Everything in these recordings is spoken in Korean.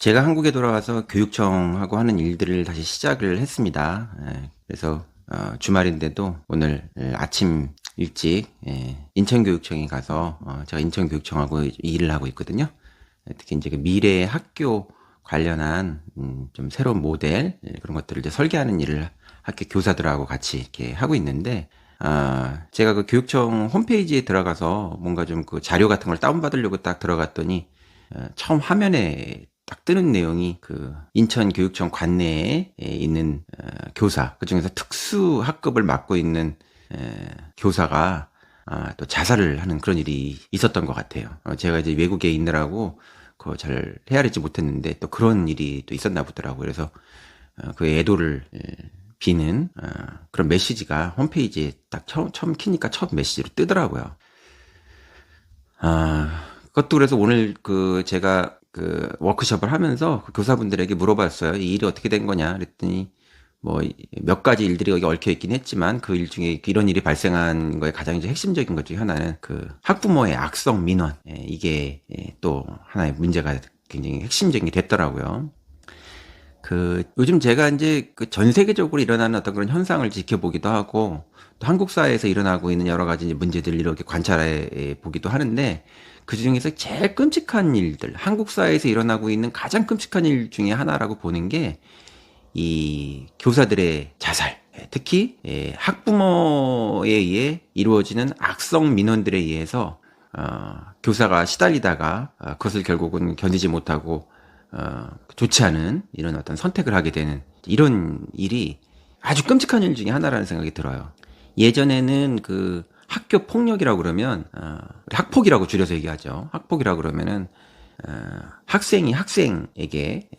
제가 한국에 돌아와서 교육청하고 하는 일들을 다시 시작을 했습니다. 그래서 주말인데도 오늘 아침 일찍 인천교육청에 가서 제가 인천교육청하고 일을 하고 있거든요. 특히 이제 그 미래 학교 관련한 좀 새로운 모델 그런 것들을 이제 설계하는 일을 학교 교사들하고 같이 이렇게 하고 있는데, 제가 그 교육청 홈페이지에 들어가서 뭔가 좀 그 자료 같은 걸 다운받으려고 딱 들어갔더니 처음 화면에 딱 뜨는 내용이 그 인천교육청 관내에 있는 교사, 그중에서 특수 학급을 맡고 있는 교사가 또 자살을 하는 그런 일이 있었던 것 같아요. 제가 이제 외국에 있느라고 그거 잘 헤아리지 못했는데 또 그런 일이 또 있었나 보더라고요. 그래서 그 애도를 비는 그런 메시지가 홈페이지에 딱 처음 키니까 첫 메시지로 뜨더라고요. 그것도 그래서 오늘 그 제가 그 워크숍을 하면서 그 교사분들에게 물어봤어요. 이 일이 어떻게 된 거냐 그랬더니 뭐 몇 가지 일들이 여기 얽혀 있긴 했지만 그 일 중에 이런 일이 발생한 거에 가장 이제 핵심적인 것 중에 하나는 그 학부모의 악성 민원, 이게 또 하나의 문제가 굉장히 핵심적인 게 됐더라고요. 그 요즘 제가 이제 그 전 세계적으로 일어나는 어떤 그런 현상을 지켜보기도 하고 또 한국 사회에서 일어나고 있는 여러 가지 이제 문제들을 이렇게 관찰해 보기도 하는데, 그 중에서 제일 끔찍한 일들, 한국 사회에서 일어나고 있는 가장 끔찍한 일 중에 하나라고 보는 게 이 교사들의 자살, 특히 학부모에 의해 이루어지는 악성 민원들에 의해서 교사가 시달리다가 그것을 결국은 견디지 못하고 좋지 않은 이런 어떤 선택을 하게 되는 이런 일이 아주 끔찍한 일 중에 하나라는 생각이 들어요. 예전에는 그 학교 폭력이라고 그러면 학폭이라고 줄여서 얘기하죠. 학폭이라고 그러면은 학생이 학생에게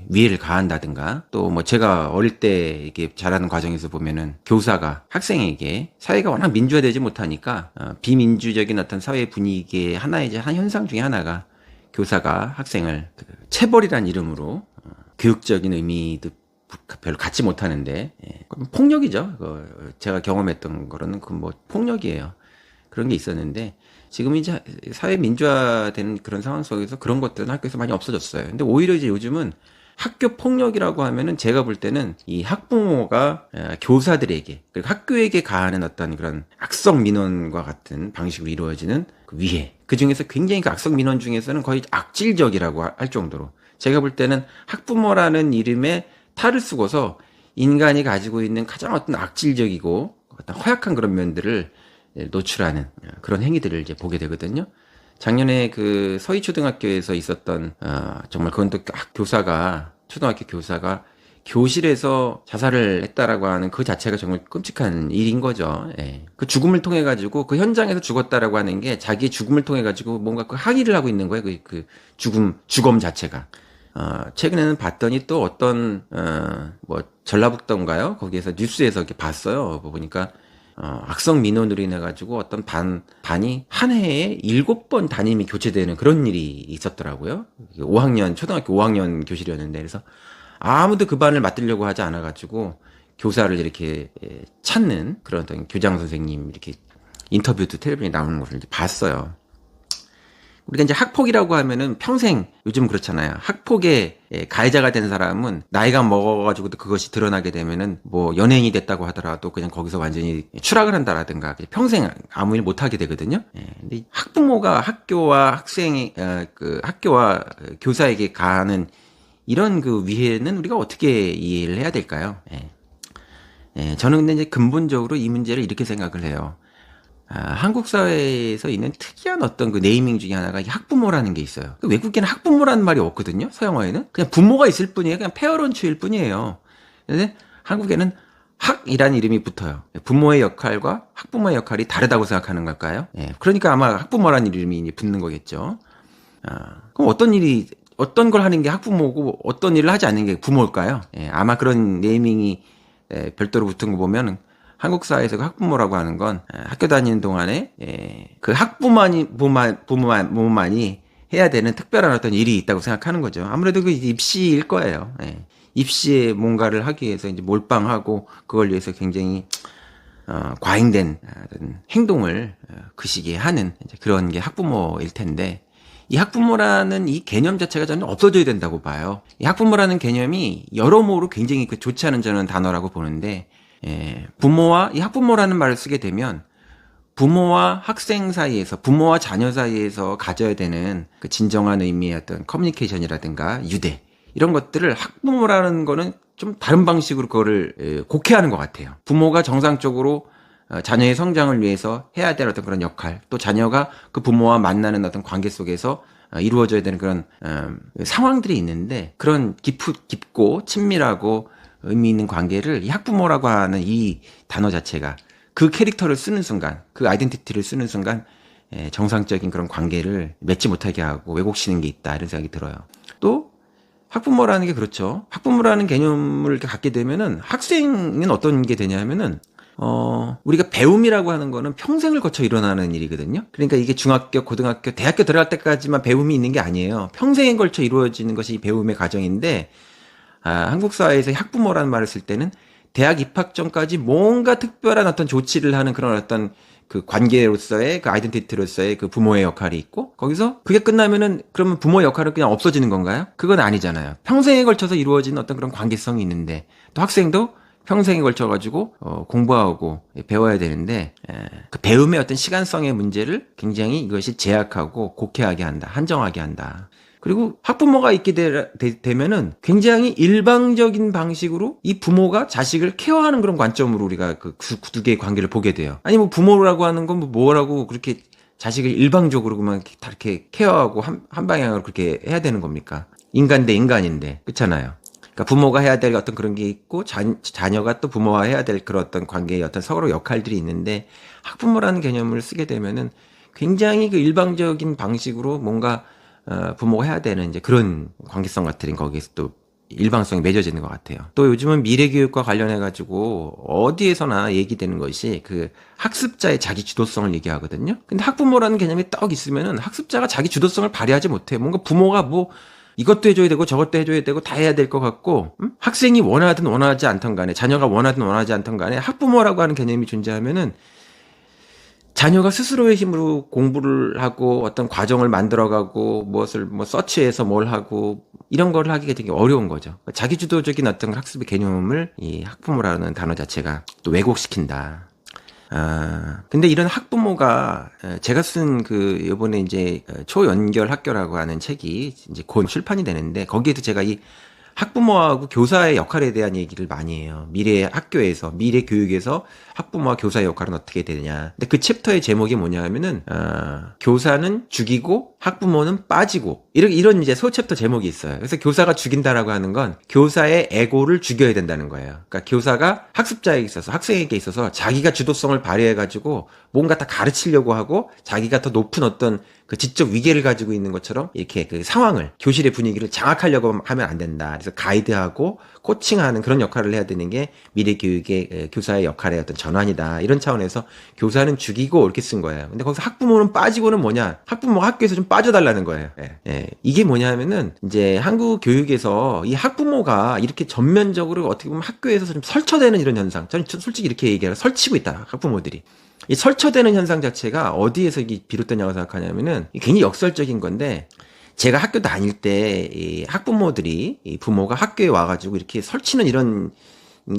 위해를 가한다든가, 또 뭐 제가 어릴 때 이렇게 자라는 과정에서 보면은 교사가 학생에게, 사회가 워낙 민주화되지 못하니까 비민주적인 어떤 사회 분위기의 하나의 이제 한 현상 중에 하나가 교사가 학생을 그 체벌이란 이름으로 교육적인 의미도 별로 갖지 못하는데, 폭력이죠. 제가 경험했던 거로는 그 뭐 폭력이에요. 그런 게 있었는데 지금 이제 사회 민주화되는 그런 상황 속에서 그런 것들은 학교에서 많이 없어졌어요. 근데 오히려 이제 요즘은 학교 폭력이라고 하면은 제가 볼 때는 이 학부모가 교사들에게, 그리고 학교에게 가하는 어떤 그런 악성 민원과 같은 방식으로 이루어지는 그 위해, 그 중에서 굉장히 그 악성 민원 중에서는 거의 악질적이라고 할 정도로, 제가 볼 때는 학부모라는 이름에 탈을 쓰고서 인간이 가지고 있는 가장 어떤 악질적이고 어떤 허약한 그런 면들을 노출하는 그런 행위들을 이제 보게 되거든요. 작년에 그 서희초등학교에서 있었던 정말 그건 또 교사가, 초등학교 교사가 교실에서 자살을 했다라고 하는 그 자체가 정말 끔찍한 일인 거죠. 그 죽음을 통해 가지고, 그 현장에서 죽었다라고 하는 게 자기의 죽음을 통해 가지고 뭔가 그 항의를 하고 있는 거예요. 그 죽음 자체가. 최근에는 봤더니 또 어떤 뭐 전라북도인가요? 거기에서 뉴스에서 이렇게 봤어요. 보니까 악성 민원으로 인해 가지고 어떤 반이 한 해에 7번 담임이 교체되는 그런 일이 있었더라고요. 5학년, 초등학교 5학년 교실이었는데, 그래서 아무도 그 반을 맡으려고 하지 않아 가지고 교사를 이렇게 찾는 그런 어떤 교장 선생님 이렇게 인터뷰도 텔레비전에 나오는 것을 이제 봤어요. 우리가 이제 학폭이라고 하면은 평생, 요즘 그렇잖아요. 학폭의 가해자가 된 사람은 나이가 먹어가지고도 그것이 드러나게 되면은 뭐 연예인이 됐다고 하더라도 그냥 거기서 완전히 추락을 한다라든가 평생 아무 일 못하게 되거든요. 근데 학부모가 학교와 그 학교와 교사에게 가하는 이런 그 위해는 우리가 어떻게 이해를 해야 될까요? 저는 근데 이제 근본적으로 이 문제를 이렇게 생각을 해요. 한국 사회에서 있는 특이한 어떤 그 네이밍 중에 하나가 이 학부모라는 게 있어요. 그 외국에는 학부모라는 말이 없거든요. 서양어에는 그냥 부모가 있을 뿐이에요. 그냥 페어런츠일 뿐이에요. 근데 한국에는 학이라는 이름이 붙어요. 부모의 역할과 학부모의 역할이 다르다고 생각하는 걸까요? 그러니까 아마 학부모라는 이름이 이제 붙는 거겠죠. 그럼 어떤 걸 하는 게 학부모고 어떤 일을 하지 않는 게 부모일까요? 아마 그런 네이밍이 별도로 붙은 거 보면 한국 사회에서 그 학부모라고 하는 건 학교 다니는 동안에 그 부모만이 해야 되는 특별한 어떤 일이 있다고 생각하는 거죠. 아무래도 그 입시일 거예요. 입시에 뭔가를 하기 위해서 이제 몰빵하고 그걸 위해서 굉장히 과잉된 행동을 그 시기에 하는 이제 그런 게 학부모일 텐데, 이 학부모라는 이 개념 자체가 저는 없어져야 된다고 봐요. 이 학부모라는 개념이 여러모로 굉장히 좋지 않은 저는 단어라고 보는데, 부모와 이 학부모라는 말을 쓰게 되면 부모와 학생 사이에서, 부모와 자녀 사이에서 가져야 되는 그 진정한 의미의 어떤 커뮤니케이션이라든가 유대, 이런 것들을 학부모라는 거는 좀 다른 방식으로 그거를 곡해하는 것 같아요. 부모가 정상적으로 자녀의 성장을 위해서 해야 될 어떤 그런 역할, 또 자녀가 그 부모와 만나는 어떤 관계 속에서 이루어져야 되는 그런 상황들이 있는데, 그런 깊고 친밀하고 의미 있는 관계를 이 학부모라고 하는 이 단어 자체가 그 캐릭터를 쓰는 순간, 그 아이덴티티를 쓰는 순간 정상적인 그런 관계를 맺지 못하게 하고 왜곡시키는 게 있다, 이런 생각이 들어요. 또 학부모라는 게 그렇죠. 학부모라는 개념을 이렇게 갖게 되면은 학생은 어떤 게 되냐면은 우리가 배움이라고 하는 거는 평생을 거쳐 일어나는 일이거든요. 그러니까 이게 중학교, 고등학교, 대학교 들어갈 때까지만 배움이 있는 게 아니에요. 평생에 걸쳐 이루어지는 것이 배움의 과정인데, 한국 사회에서 학부모라는 말을 쓸 때는 대학 입학 전까지 뭔가 특별한 어떤 조치를 하는 그런 어떤 그 관계로서의 그 아이덴티티로서의 그 부모의 역할이 있고, 거기서 그게 끝나면은 그러면 부모의 역할은 그냥 없어지는 건가요? 그건 아니잖아요. 평생에 걸쳐서 이루어진 어떤 그런 관계성이 있는데, 또 학생도 평생에 걸쳐가지고 공부하고 배워야 되는데, 그 배움의 어떤 시간성의 문제를 굉장히 이것이 제약하고 곡해하게 한다, 한정하게 한다. 그리고 학부모가 있게 되면은 굉장히 일방적인 방식으로 이 부모가 자식을 케어하는 그런 관점으로 우리가 그 두 개의 관계를 보게 돼요. 아니 뭐 부모라고 하는 건 뭐라고 그렇게 자식을 일방적으로 그만 다 이렇게 케어하고 한 방향으로 그렇게 해야 되는 겁니까? 인간 대 인간인데, 그렇잖아요. 그러니까 부모가 해야 될 어떤 그런 게 있고, 자녀가 또 부모와 해야 될 그런 어떤 관계의 어떤 서로 역할들이 있는데, 학부모라는 개념을 쓰게 되면은 굉장히 그 일방적인 방식으로 뭔가 부모가 해야 되는 이제 그런 관계성 같은 거기에서 또 일방성이 맺어지는 것 같아요. 또 요즘은 미래교육과 관련해가지고 어디에서나 얘기되는 것이 그 학습자의 자기 주도성을 얘기하거든요. 근데 학부모라는 개념이 떡 있으면은 학습자가 자기 주도성을 발휘하지 못해. 뭔가 부모가 뭐 이것도 해줘야 되고 저것도 해줘야 되고 다 해야 될 것 같고, 학생이 원하든 원하지 않던 간에, 자녀가 원하든 원하지 않던 간에 학부모라고 하는 개념이 존재하면은 자녀가 스스로의 힘으로 공부를 하고 어떤 과정을 만들어가고 무엇을 뭐 서치해서 뭘 하고 이런 걸 하기가 되게 어려운 거죠. 자기주도적인 어떤 학습의 개념을 이 학부모라는 단어 자체가 또 왜곡시킨다. 근데 이런 학부모가 제가 쓴 그 요번에 이제 초연결 학교라고 하는 책이 이제 곧 출판이 되는데, 거기에도 제가 이 학부모하고 교사의 역할에 대한 얘기를 많이 해요. 미래 학교에서, 미래 교육에서 학부모와 교사의 역할은 어떻게 되느냐. 근데 그 챕터의 제목이 뭐냐 하면은, 교사는 죽이고 학부모는 빠지고. 이런 이제 소챕터 제목이 있어요. 그래서 교사가 죽인다라고 하는 건 교사의 에고를 죽여야 된다는 거예요. 그러니까 교사가 학습자에게 있어서, 학생에게 있어서 자기가 주도성을 발휘해가지고 뭔가 다 가르치려고 하고 자기가 더 높은 어떤 그 지적 위계를 가지고 있는 것처럼 이렇게 그 상황을, 교실의 분위기를 장악하려고 하면 안 된다. 그래서 가이드하고 코칭하는 그런 역할을 해야 되는 게 미래 교육의 교사의 역할의 어떤 전환이다. 이런 차원에서 교사는 죽이고 이렇게 쓴 거예요. 근데 거기서 학부모는 빠지고는 뭐냐? 학부모가 학교에서 좀 빠져달라는 거예요. 이게 뭐냐 하면은 이제 한국 교육에서 이 학부모가 이렇게 전면적으로 어떻게 보면 학교에서 좀 설쳐되는 이런 현상. 저는 솔직히 이렇게 얘기해요. 설치고 있다. 학부모들이. 이 설쳐되는 현상 자체가 어디에서 이게 비롯되냐고 생각하냐면은 굉장히 역설적인 건데, 제가 학교 다닐 때 이 학부모들이, 이 부모가 학교에 와가지고 이렇게 설치는 이런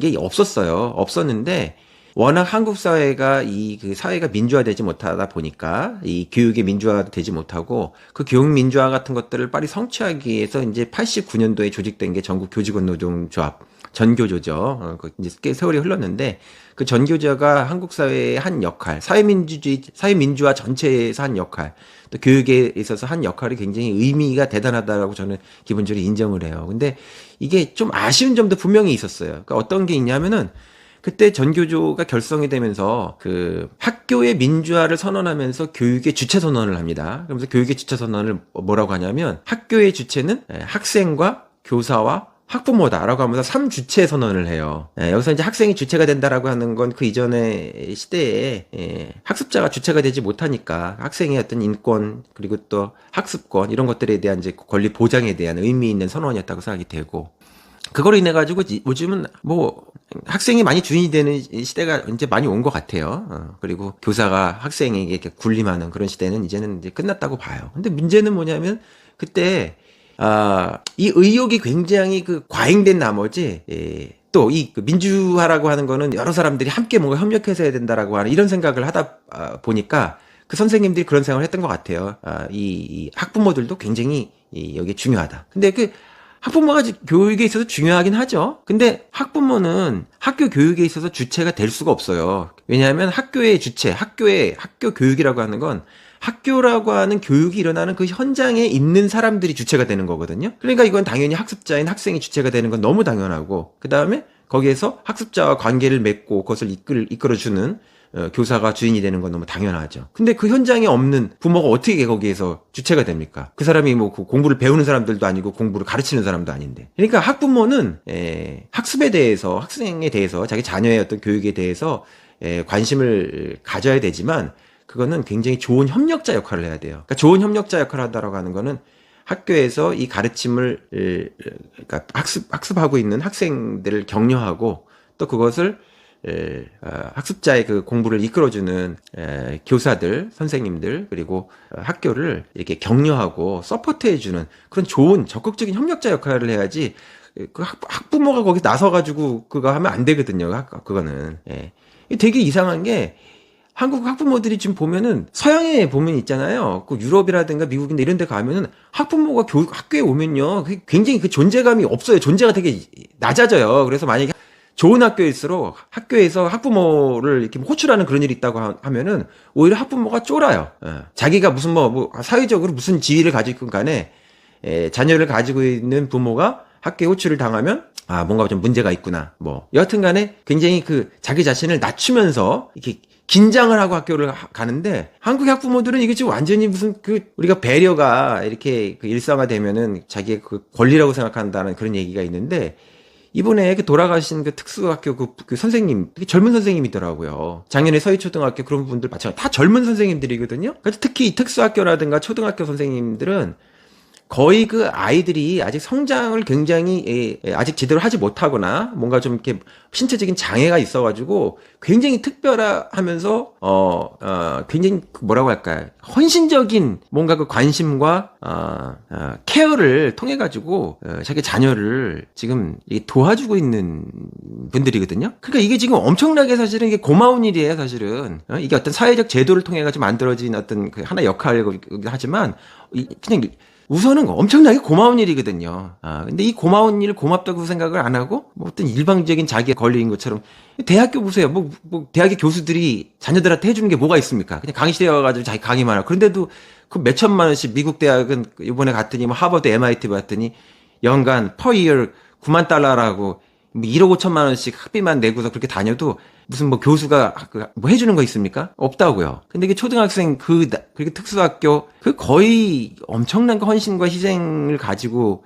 게 없었는데, 워낙 한국 사회가 이 그 사회가 민주화되지 못하다 보니까 이 교육의 민주화가 되지 못하고, 그 교육 민주화 같은 것들을 빨리 성취하기 위해서 이제 89년도에 조직된 게 전국 교직원 노동조합, 전교조죠. 이제 꽤 세월이 흘렀는데, 그 전교조가 한국 사회의 한 역할, 사회민주화 전체에서 한 역할, 또 교육에 있어서 한 역할이 굉장히 의미가 대단하다라고 저는 기본적으로 인정을 해요. 근데 이게 좀 아쉬운 점도 분명히 있었어요. 그러니까 어떤 게 있냐면은, 그때 전교조가 결성이 되면서 그 학교의 민주화를 선언하면서 교육의 주체 선언을 합니다. 그러면서 교육의 주체 선언을 뭐라고 하냐면, 학교의 주체는 학생과 교사와 학부모다라고 하면서 3주체 선언을 해요. 여기서 이제 학생이 주체가 된다라고 하는 건 그 이전의 시대에 학습자가 주체가 되지 못하니까 학생의 어떤 인권, 그리고 또 학습권, 이런 것들에 대한 이제 권리 보장에 대한 의미 있는 선언이었다고 생각이 되고, 그거로 인해 가지고 요즘은 뭐 학생이 많이 주인이 되는 시대가 이제 많이 온 것 같아요. 그리고 교사가 학생에게 이렇게 군림하는 그런 시대는 이제는 이제 끝났다고 봐요. 근데 문제는 뭐냐면 그때 이 의욕이 굉장히 그 과잉된 나머지 또 이 민주화라고 하는 거는 여러 사람들이 함께 뭔가 협력해서 해야 된다라고 하는 이런 생각을 하다 보니까 그 선생님들이 그런 생각을 했던 것 같아요. 이 학부모들도 굉장히 여기 중요하다. 근데 그 학부모가 교육에 있어서 중요하긴 하죠. 근데 학부모는 학교 교육에 있어서 주체가 될 수가 없어요. 왜냐하면 학교의 주체, 학교 교육이라고 하는 건 학교라고 하는 교육이 일어나는 그 현장에 있는 사람들이 주체가 되는 거거든요. 그러니까 이건 당연히 학습자인 학생이 주체가 되는 건 너무 당연하고, 그 다음에 거기에서 학습자와 관계를 맺고 그것을 이끌어주는 교사가 주인이 되는 건 너무 당연하죠. 근데 그 현장에 없는 부모가 어떻게 거기에서 주체가 됩니까? 그 사람이 뭐 공부를 배우는 사람들도 아니고 공부를 가르치는 사람도 아닌데. 그러니까 학부모는 학습에 대해서, 학생에 대해서, 자기 자녀의 어떤 교육에 대해서 관심을 가져야 되지만 그거는 굉장히 좋은 협력자 역할을 해야 돼요. 그러니까 좋은 협력자 역할을 한다고 하는 거는 학교에서 이 가르침을 그러니까 학습하고 있는 학생들을 격려하고 또 그것을 학습자의 그 공부를 이끌어주는 교사들, 선생님들, 그리고 학교를 이렇게 격려하고 서포트해주는 그런 좋은 적극적인 협력자 역할을 해야지 그 학부모가 거기 나서가지고 그거 하면 안 되거든요. 그거는. 되게 이상한 게 한국 학부모들이 지금 보면은 서양에 보면 있잖아요. 그 유럽이라든가 미국인데 이런 데 가면은 학부모가 학교에 오면요. 굉장히 그 존재감이 없어요. 존재가 되게 낮아져요. 그래서 만약에 좋은 학교일수록 학교에서 학부모를 이렇게 호출하는 그런 일이 있다고 하면은 오히려 학부모가 쫄아요. 자기가 무슨 뭐 사회적으로 무슨 지위를 가지고 간에 자녀를 가지고 있는 부모가 학교에 호출을 당하면 뭔가 좀 문제가 있구나. 뭐 여하튼 간에 굉장히 그 자기 자신을 낮추면서 이렇게 긴장을 하고 학교를 가는데 한국 학부모들은 이게 지금 완전히 무슨 우리가 배려가 이렇게 그 일상화되면은 자기의 그 권리라고 생각한다는 그런 얘기가 있는데 이번에 그 돌아가신 그 특수학교 그 선생님, 되게 젊은 선생님이더라고요. 작년에 서희초등학교 그런 분들 마찬가지 다 젊은 선생님들이거든요. 그래서 특히 이 특수학교라든가 초등학교 선생님들은 거의 그 아이들이 아직 성장을 굉장히 아직 제대로 하지 못하거나 뭔가 좀 이렇게 신체적인 장애가 있어가지고 굉장히 특별하면서 굉장히 뭐라고 할까요? 헌신적인 뭔가 그 관심과 케어를 통해 가지고 자기 자녀를 지금 도와주고 있는 분들이거든요. 그러니까 이게 지금 엄청나게 사실은 이게 고마운 일이에요. 사실은 이게 어떤 사회적 제도를 통해 가지고 만들어진 어떤 그 하나 역할이긴 하지만 그냥 우선은 엄청나게 고마운 일이거든요. 근데 이 고마운 일을 고맙다고 생각을 안 하고, 뭐 어떤 일방적인 자기의 권리인 것처럼, 대학교 보세요. 뭐 대학의 교수들이 자녀들한테 해주는 게 뭐가 있습니까? 그냥 강의실에 와가지고 자기 강의만 하고. 그런데도 그 몇천만 원씩 미국 대학은 이번에 갔더니 뭐 하버드 MIT 봤더니 연간 per year 9만 달러라고 뭐 1억 5천만 원씩 학비만 내고서 그렇게 다녀도 무슨 뭐 교수가 뭐 해주는 거 있습니까? 없다고요. 근데 이게 초등학생 그리고 특수학교 거의 엄청난 그 헌신과 희생을 가지고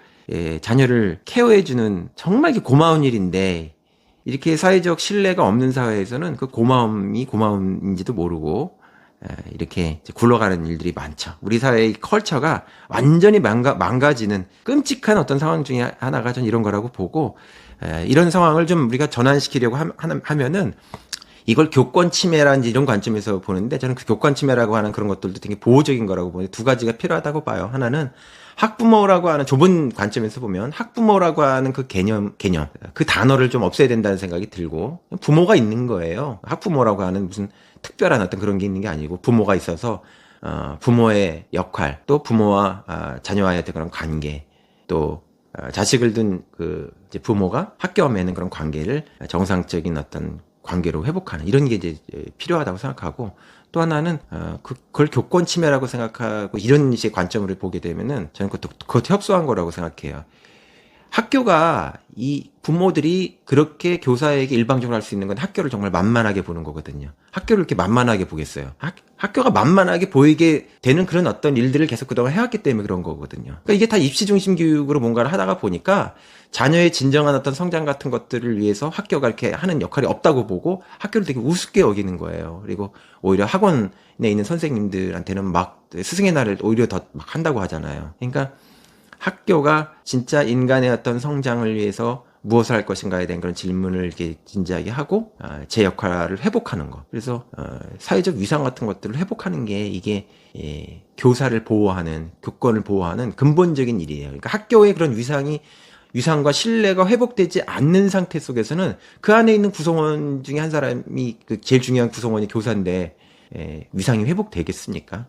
자녀를 케어해주는 정말 고마운 일인데 이렇게 사회적 신뢰가 없는 사회에서는 그 고마움인지도 모르고 이렇게 굴러가는 일들이 많죠. 우리 사회의 컬처가 완전히 망가지는 끔찍한 어떤 상황 중에 하나가 전 이런 거라고 보고 이런 상황을 좀 우리가 전환시키려고 하면은 이걸 교권 침해라는 이런 관점에서 보는데 저는 그 교권 침해라고 하는 그런 것들도 되게 보호적인 거라고 보는데 두 가지가 필요하다고 봐요. 하나는 학부모라고 하는 좁은 관점에서 보면 학부모라고 하는 그 개념 그 단어를 좀 없애야 된다는 생각이 들고 부모가 있는 거예요. 학부모라고 하는 무슨 특별한 어떤 그런 게 있는 게 아니고 부모가 있어서 부모의 역할 또 부모와 자녀와의 어떤 그런 관계 또 자식을 둔 이제 부모가 학교와 맺는 그런 관계를 정상적인 어떤 관계로 회복하는 이런 게 이제 필요하다고 생각하고 또 하나는 그걸 교권 침해라고 생각하고 이런 식의 관점으로 보게 되면은 저는 그것도 협소한 거라고 생각해요. 학교가 이 부모들이 그렇게 교사에게 일방적으로 할 수 있는 건 학교를 정말 만만하게 보는 거거든요. 학교를 이렇게 만만하게 보겠어요. 학교가 만만하게 보이게 되는 그런 어떤 일들을 계속 그동안 해왔기 때문에 그런 거거든요. 그러니까 이게 다 입시 중심 교육으로 뭔가를 하다가 보니까 자녀의 진정한 어떤 성장 같은 것들을 위해서 학교가 이렇게 하는 역할이 없다고 보고 학교를 되게 우습게 여기는 거예요. 그리고 오히려 학원에 있는 선생님들한테는 막 스승의 날을 오히려 더 막 한다고 하잖아요. 그러니까 학교가 진짜 인간의 어떤 성장을 위해서 무엇을 할 것인가에 대한 그런 질문을 이렇게 진지하게 하고 제 역할을 회복하는 거. 그래서 사회적 위상 같은 것들을 회복하는 게 이게 교사를 보호하는, 교권을 보호하는 근본적인 일이에요. 그러니까 학교의 그런 위상과 신뢰가 회복되지 않는 상태 속에서는 그 안에 있는 구성원 중에 한 사람이 그 제일 중요한 구성원이 교사인데 위상이 회복되겠습니까?